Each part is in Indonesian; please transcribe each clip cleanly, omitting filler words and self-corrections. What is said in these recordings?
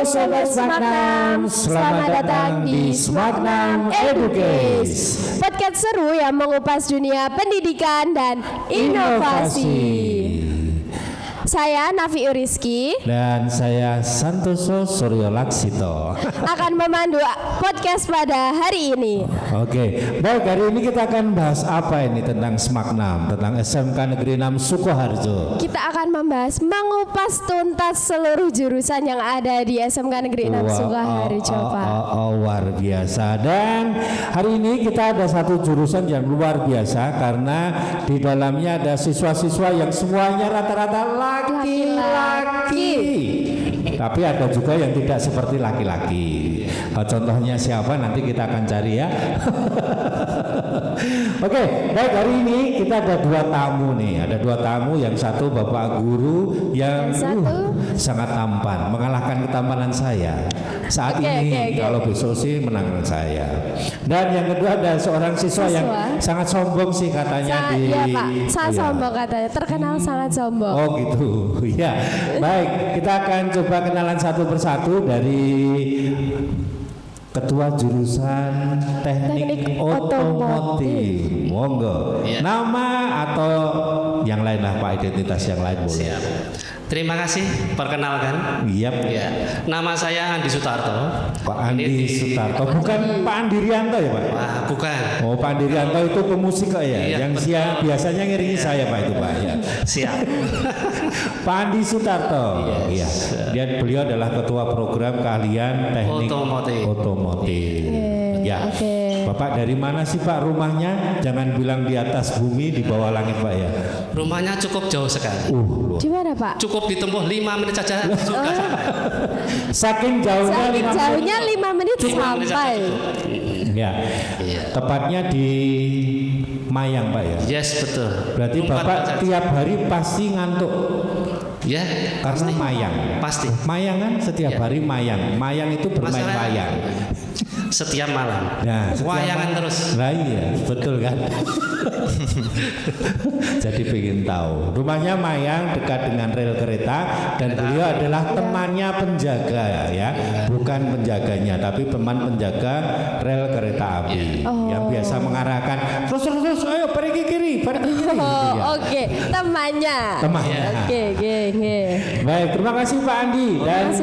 Sobat Smaknam, selamat datang di Smaknam Educase, podcast seru yang mengupas dunia pendidikan dan inovasi. Saya Nafi Uriski dan saya Santoso Suryo Laksito akan memandu podcast pada hari ini. Oke, baik, hari ini kita akan bahas apa ini tentang Smaknam, tentang SMK Negeri 6 Sukoharjo. Kita akan membahas mengupas tuntas seluruh jurusan yang ada di SMK Negeri 6 Sukoharjo, Pak. Luar biasa. Dan hari ini kita ada satu jurusan yang luar biasa karena di dalamnya ada siswa-siswa yang semuanya rata-rata laki-laki. Tapi ada juga yang tidak seperti laki-laki. Contohnya siapa nanti kita akan cari ya. Oke, baik, hari ini kita ada dua tamu nih. Ada dua tamu, yang satu Bapak Guru yang sangat tampan, mengalahkan ketampanan saya saat ini. Kalau besok sih menang saya. Dan yang kedua ada seorang siswa yang sangat sombong sih katanya Iya Pak, sangat sombong katanya, terkenal sangat sombong. Oh gitu, ya. Baik, kita akan coba kenalan satu persatu dari Ketua Jurusan Teknik Otomotif. Monggo. Ya. Nama atau yang lain lah Pak, identitas yang lain boleh. Siap. Terima kasih, perkenalkan. Yep. Ya. Nama saya Andi Sutarto. Pak Andi Sutarto, bukan Pak Andi Rianto ya Pak? Wah, bukan. Oh, Pak Andi Rianto itu pemusik kok ya, iya, yang biasanya ngiringi saya Pak itu Pak ya. Siap. Pak Andi Sutarto. Iya. Dia beliau adalah Ketua Program Keahlian Teknik Otomotif. Ya. Bapak dari mana sih Pak rumahnya? Jangan bilang di atas bumi, di bawah langit Pak ya. Rumahnya cukup jauh sekali. Di mana Pak? Cukup ditempuh 5 menit saja sudah sampai. Saking jauhnya 5 menit sampai. Ya. Tepatnya di Mayang Pak ya. Yes, betul. Berarti Bapak tiap hari pasti ngantuk. Ya, karena pasti. Mayang. Pasti. Mayang kan setiap hari Mayang. Mayang itu bermain wayang. Setiap malam. Nah, wayangan terus. Nah iya, betul kan? Jadi pengen tahu. Rumahnya Mayang dekat dengan rel kereta dan beliau adalah temannya penjaga ya, bukan penjaganya tapi teman penjaga rel kereta api yang biasa mengarahkan terus ayo pergi kiri, pergi kiri. Oke, temannya. Oke. Baik, terima kasih Pak Andi. Dan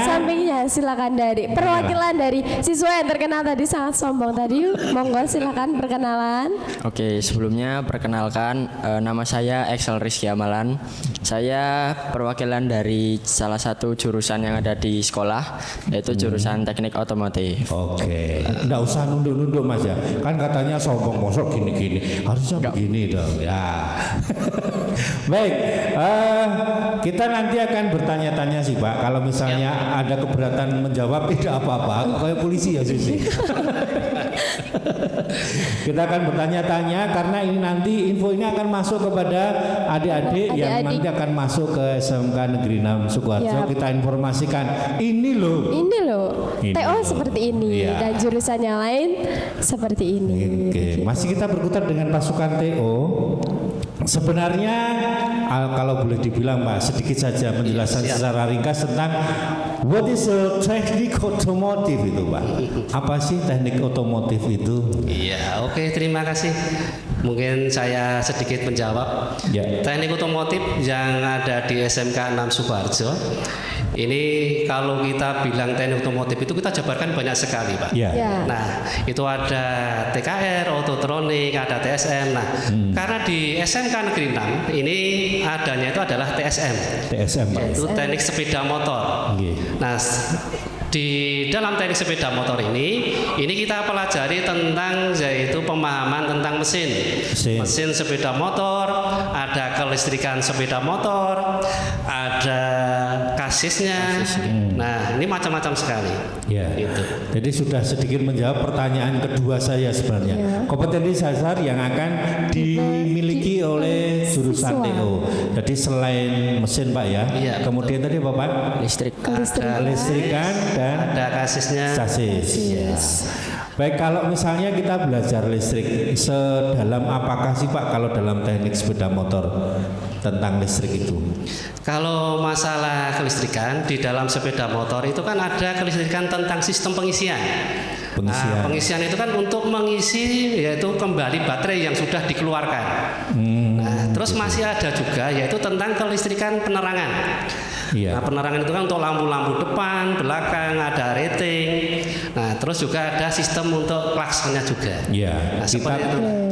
sampingnya silakan dari perwakilan dari siswa yang terkenal tadi, sangat sombong tadi. Monggo silakan perkenalan. Oke, sebelumnya perkenalkan nama saya Excel Rizky Amalan. Saya perwakilan dari salah satu jurusan yang ada di sekolah, yaitu jurusan Teknik Otomotif. Oke, enggak usah nunduk-nunduk Mas ya. Kan katanya sombong, mosok gini-gini. Harusnya begini dong ya. Baik, kita nanti akan bertanya-tanya sih Pak. Kalau misalnya ada keberatan menjawab tidak apa-apa, kayak polisi ya sih. Kita akan bertanya-tanya karena ini nanti info ini akan masuk kepada adik-adik yang nanti akan masuk ke SMK Negeri 6 Sukoharjo. Kita informasikan ini loh. TO seperti ini dan jurusannya lain seperti ini. Oke. Gitu. Masih kita berkutat dengan pasukan TO. Sebenarnya kalau boleh dibilang Pak, sedikit saja penjelasan secara ringkas tentang what is a teknik otomotif itu Pak. Apa sih teknik otomotif itu? Iya, oke, terima kasih. Mungkin saya sedikit menjawab. Teknik otomotif yang ada di SMK 6 Sukoharjo ini, kalau kita bilang teknik otomotif itu kita jabarkan banyak sekali Pak. Nah, itu ada TKR, Ototronik, ada TSM. Nah, karena di SMK Negeri 6 ini adanya itu adalah TSM, yaitu teknik sepeda motor. Nah, di dalam teknik sepeda motor ini kita pelajari tentang yaitu pemahaman tentang mesin sepeda motor, ada kelistrikan sepeda motor, ada kasisnya. Nah, ini macam-macam sekali. Gitu. Jadi sudah sedikit menjawab pertanyaan kedua saya sebenarnya. Kompetensi dasar yang akan dimiliki oleh jurusan TO. Jadi selain mesin Pak ya. Kemudian tadi Bapak kelistrikan dan ada kasisnya. Baik, kalau misalnya kita belajar listrik, sedalam apakah sih Pak kalau dalam teknik sepeda motor tentang listrik itu? Kalau masalah kelistrikan di dalam sepeda motor itu kan ada kelistrikan tentang sistem pengisian. Pengisian itu kan untuk mengisi yaitu kembali baterai yang sudah dikeluarkan. Terus masih ada juga yaitu tentang kelistrikan penerangan. Nah, penerangan itu kan untuk lampu-lampu depan, belakang, ada rating. Nah, terus juga ada sistem untuk klaksonnya juga. Nah, kita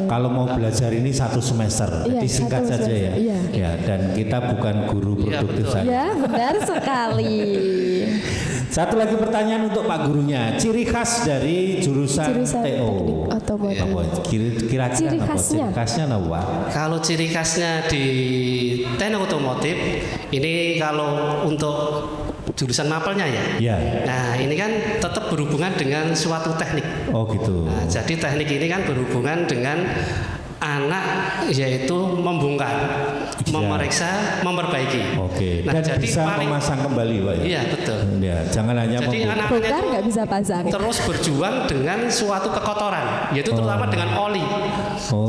kalau mau belajar ini 1 semester, jadi singkat saja ya. Ya, dan kita bukan guru produktif saja. Ya, benar sekali. Satu lagi pertanyaan untuk Pak gurunya, ciri khas dari jurusan TO otomotif. Kira-kira ciri khasnya apa? Kalau ciri khasnya di teknik otomotif ini kalau untuk jurusan mapelnya ya. Nah, ini kan tetap berhubungan dengan suatu teknik. Oh gitu. Nah, jadi teknik ini kan berhubungan dengan anak yaitu membongkar, memeriksa, memperbaiki. Nah, dan jadi bisa memasang kembali, Pak. Iya, betul. Ya, jangan hanya jadi anaknya itu nggak bisa pasang. Terus berjuang dengan suatu kekotoran, yaitu terutama dengan oli.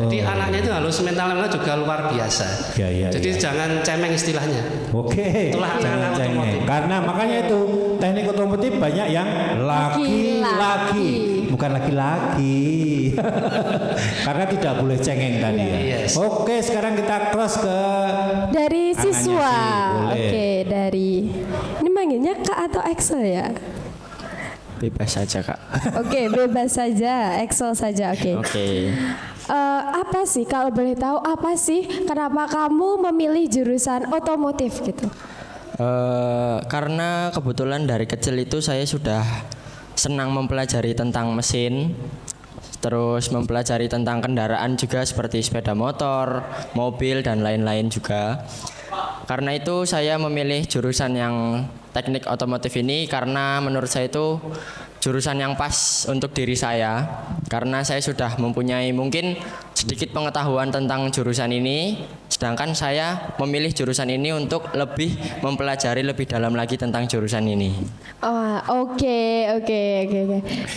Jadi anaknya itu harus mentalnya juga luar biasa. Jadi jangan cemeng istilahnya. Itulah jangan cemeng. Karena makanya itu teknik otomotif banyak yang laki-laki, bukan laki-laki. Karena tidak boleh cengeng tadi ya. Oke, sekarang kita cross ke dari siswa. Oke, dari ini manggilnya Kak atau Excel ya? Bebas saja, Kak. Oke, bebas saja, Excel saja. Oke. Apa sih kalau boleh tahu apa sih kenapa kamu memilih jurusan otomotif gitu? Karena kebetulan dari kecil itu saya sudah senang mempelajari tentang mesin. Terus mempelajari tentang kendaraan juga seperti sepeda motor, mobil, dan lain-lain juga. Karena itu saya memilih jurusan yang teknik otomotif ini karena menurut saya itu jurusan yang pas untuk diri saya. Karena saya sudah mempunyai mungkin sedikit pengetahuan tentang jurusan ini, sedangkan saya memilih jurusan ini untuk lebih mempelajari lebih dalam lagi tentang jurusan ini. Oke.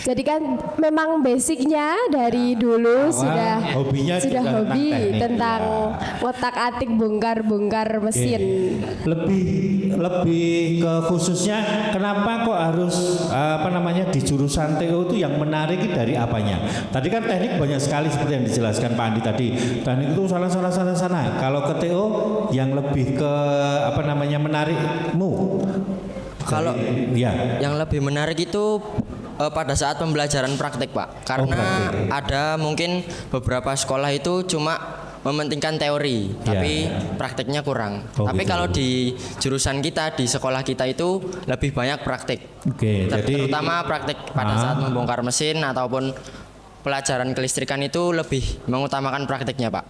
Jadi kan memang basicnya dari dulu sudah hobi tentang otak-atik bongkar-bongkar mesin. Lebih ke khususnya kenapa kok harus di jurusan TO itu yang menarik dari apanya? Tadi kan teknik banyak sekali seperti yang dijelaskan Pak Andi tadi. Teknik itu sana. Kalau ke TO yang lebih ke menarikmu? Kalau yang lebih menarik itu pada saat pembelajaran praktik, Pak. Karena ada mungkin beberapa sekolah itu cuma mementingkan teori, tapi praktiknya kurang. Tapi kalau di jurusan kita, di sekolah kita itu lebih banyak praktik. Terutama praktik pada saat membongkar mesin ataupun pelajaran kelistrikan itu lebih mengutamakan praktiknya, Pak.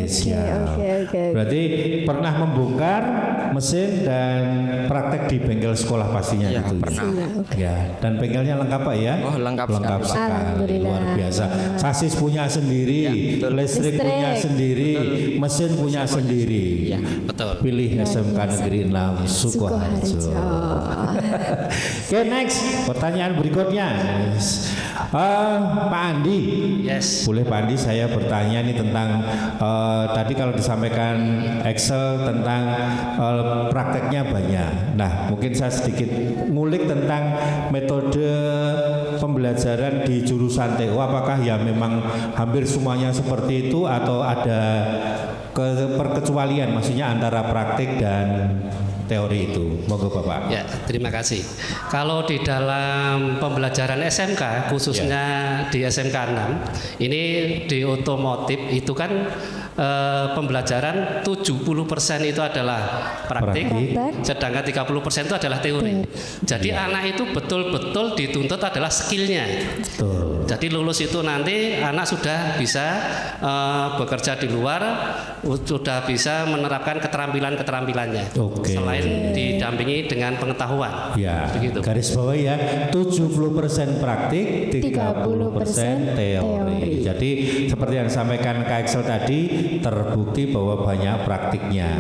Siap. Berarti pernah membongkar mesin dan praktek di bengkel sekolah pastinya gitu. Pernah. Dan bengkelnya lengkap, Pak ya? Lengkap sekali. Luar biasa. Sasis punya sendiri, listrik punya sendiri, mesin punya sendiri. Betul. Pilih SMK Negeri 6 Sukoharjo. Oke, next. Pertanyaan berikutnya. Pak Andi, boleh Pak Andi saya bertanya nih tentang tadi kalau disampaikan Excel tentang prakteknya banyak. Nah, mungkin saya sedikit ngulik tentang metode pembelajaran di jurusan TO. Apakah ya memang hampir semuanya seperti itu atau ada perkecualian, maksudnya antara praktik dan teori itu? Monggo Bapak. Ya, terima kasih. Kalau di dalam pembelajaran SMK, khususnya di SMK 6, ini di otomotif itu kan pembelajaran 70% itu adalah praktik, sedangkan 30% itu adalah teori. Jadi anak itu betul-betul dituntut adalah skillnya. Jadi lulus itu nanti anak sudah bisa bekerja di luar, sudah bisa menerapkan keterampilannya. Selain didampingi dengan pengetahuan. Begitu. Garis bawah ya, 70% praktik, 30% teori. Jadi seperti yang disampaikan Kak Excel tadi, terbukti bahwa banyak praktiknya.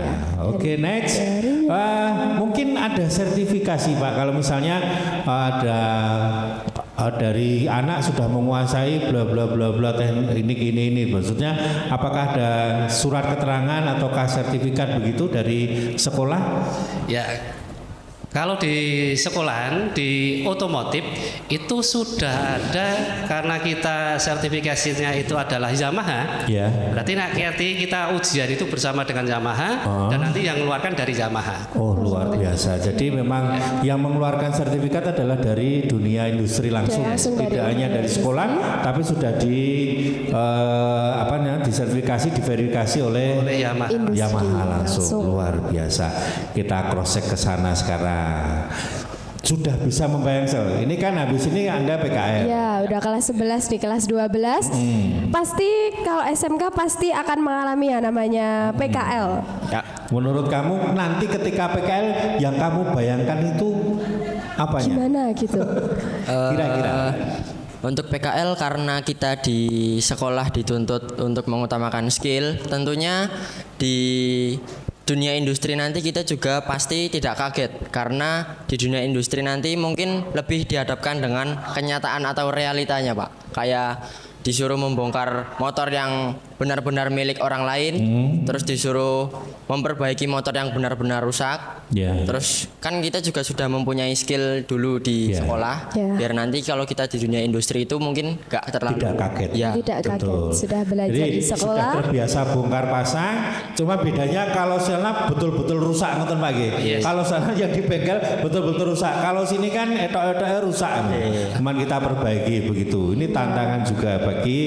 Oke, next. Mungkin ada sertifikasi Pak. Kalau misalnya ada dari anak sudah menguasai bla bla bla bla teknik ini maksudnya apakah ada surat keterangan ataukah sertifikat begitu dari sekolah? Ya, kalau di sekolahan di otomotif itu sudah ada karena kita sertifikasinya itu adalah Yamaha. Ya. Berarti nanti kita ujian itu bersama dengan Yamaha dan nanti yang mengeluarkan dari Yamaha. Oh, luar biasa. Jadi memang yang mengeluarkan sertifikat adalah dari dunia industri langsung, tidak hanya dari sekolah, tapi sudah disertifikasi, diverifikasi oleh Yamaha langsung. Luar biasa. Kita cross check ke sana sekarang. Sudah bisa membayang sel. Ini kan habis ini Anda PKL. Ya, udah kelas 11 di kelas 12. Pasti kalau SMK pasti akan mengalami yang namanya PKL. Ya. Menurut kamu nanti ketika PKL yang kamu bayangkan itu apanya? Gimana gitu? Kira-kira. Untuk PKL karena kita di sekolah dituntut untuk mengutamakan skill, tentunya di dunia industri nanti kita juga pasti tidak kaget karena di dunia industri nanti mungkin lebih dihadapkan dengan kenyataan atau realitanya, Pak. Kayak disuruh membongkar motor yang benar-benar milik orang lain, terus disuruh memperbaiki motor yang benar-benar rusak. Terus kan kita juga sudah mempunyai skill dulu di sekolah, biar nanti kalau kita di dunia industri itu mungkin gak terlalu tidak kaget. Tidak kaget, sudah belajar jadi, di sekolah. Sudah terbiasa bongkar pasang, cuma bedanya kalau sana betul-betul rusak ngoten Pak Nggih. Kalau sana yang di bengkel betul-betul rusak. Kalau sini kan etok-etoknya rusak. Cuman kita perbaiki begitu. Ini tantangan juga bagi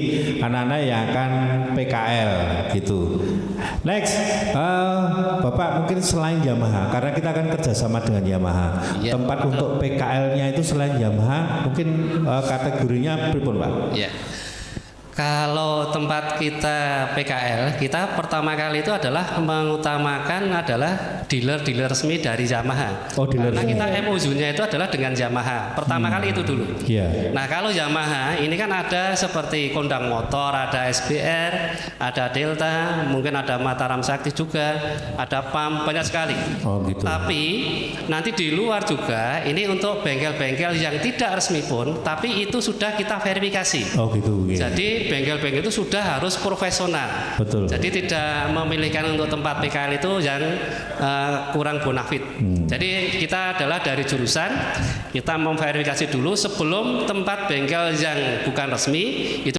anak-anak yang akan PKL gitu. Next, Bapak mungkin selain Yamaha, karena kita akan kerjasama dengan Yamaha. Tempat untuk PKL-nya itu selain Yamaha, mungkin kategorinya pripun Pak? Ya. Kalau tempat kita PKL, kita pertama kali itu adalah mengutamakan adalah dealer-dealer resmi dari Yamaha. Karena kita MOU-nya itu adalah dengan Yamaha. Pertama kali itu dulu. Nah, kalau Yamaha ini kan ada seperti Kondang Motor, ada SBR, ada Delta, mungkin ada Mataram Sakti juga, ada PAM, banyak sekali. Tapi nanti di luar juga ini untuk bengkel-bengkel yang tidak resmi pun, tapi itu sudah kita verifikasi. Jadi bengkel-bengkel itu sudah harus profesional. Jadi tidak memilihkan untuk tempat PKL itu yang kurang bonafit. Jadi kita adalah dari jurusan kita memverifikasi dulu sebelum tempat bengkel yang bukan resmi itu